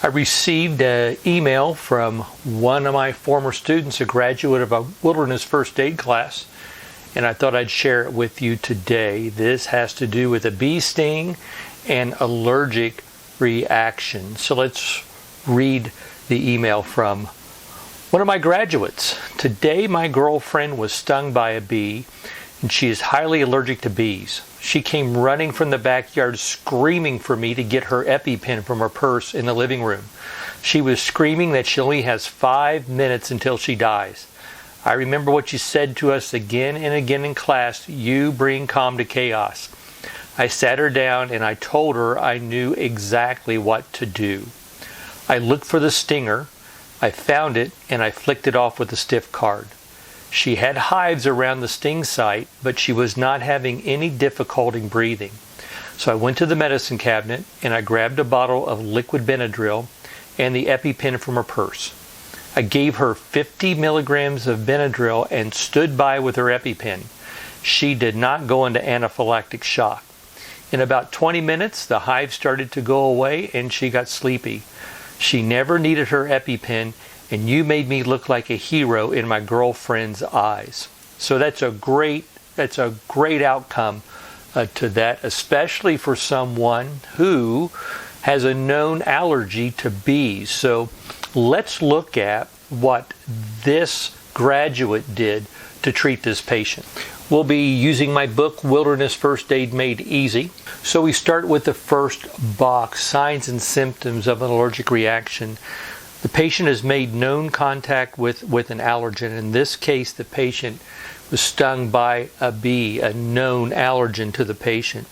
I received an email from one of my former students, a graduate of a wilderness first aid class, and I thought I'd share it with you today. This has to do with a bee sting and allergic reaction. So let's read the email from one of my graduates. Today my girlfriend was stung by a bee, and she is highly allergic to bees. She came running from the backyard screaming for me to get her EpiPen from her purse in the living room. She was screaming that she only has 5 minutes until she dies. I remember what you said to us again and again in class: you bring calm to chaos. I sat her down and I told her I knew exactly what to do. I looked for the stinger, I found it, and I flicked it off with a stiff card. She had hives around the sting site, but she was not having any difficulty breathing. So I went to the medicine cabinet and I grabbed a bottle of liquid Benadryl and the EpiPen from her purse. I gave her 50 milligrams of Benadryl and stood by with her EpiPen. She did not go into anaphylactic shock. In about 20 minutes, the hives started to go away and she got sleepy. She never needed her EpiPen, and you made me look like a hero in my girlfriend's eyes. So that's a great outcome to that, especially for someone who has a known allergy to bees. So let's look at what this graduate did to treat this patient. We'll be using my book, Wilderness First Aid Made Easy. So we start with the first box, signs and symptoms of an allergic reaction. The patient has made known contact with an allergen. In this case, the patient was stung by a bee, a known allergen to the patient.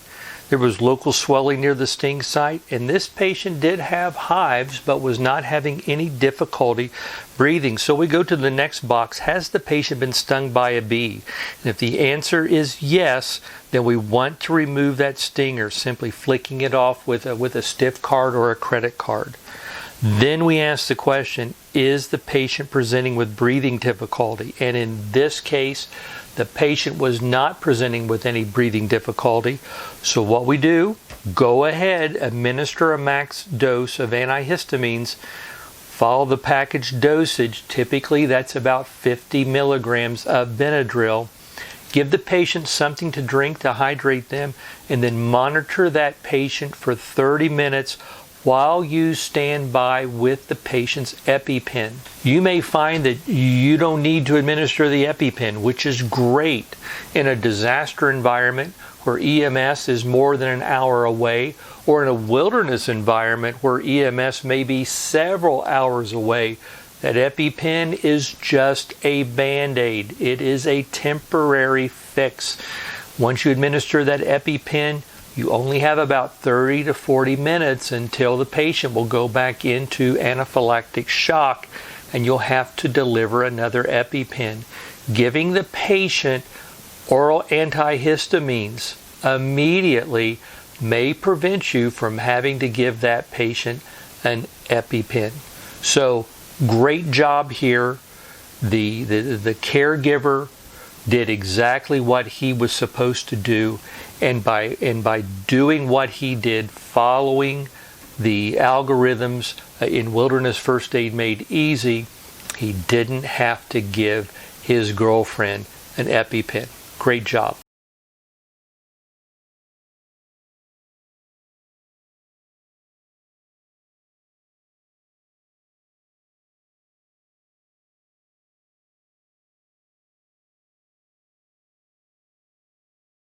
There was local swelling near the sting site, and this patient did have hives but was not having any difficulty breathing. So we go to the next box. Has the patient been stung by a bee? And if the answer is yes, then we want to remove that stinger, simply flicking it off with a stiff card or a credit card. Then we ask the question, is the patient presenting with breathing difficulty? And in this case, the patient was not presenting with any breathing difficulty. So what we do, go ahead, administer a max dose of antihistamines, follow the package dosage. Typically that's about 50 milligrams of Benadryl. Give the patient something to drink to hydrate them, and then monitor that patient for 30 minutes while you stand by with the patient's EpiPen. You may find that you don't need to administer the EpiPen, which is great in a disaster environment where EMS is more than an hour away, or in a wilderness environment where EMS may be several hours away. That EpiPen is just a Band-Aid. It is a temporary fix. Once you administer that EpiPen, you only have about 30 to 40 minutes until the patient will go back into anaphylactic shock, and you'll have to deliver another EpiPen. Giving the patient oral antihistamines immediately may prevent you from having to give that patient an EpiPen. So great job here. The caregiver did exactly what he was supposed to do, and by doing what he did, following the algorithms in Wilderness First Aid Made Easy, he didn't have to give his girlfriend an EpiPen. Great job.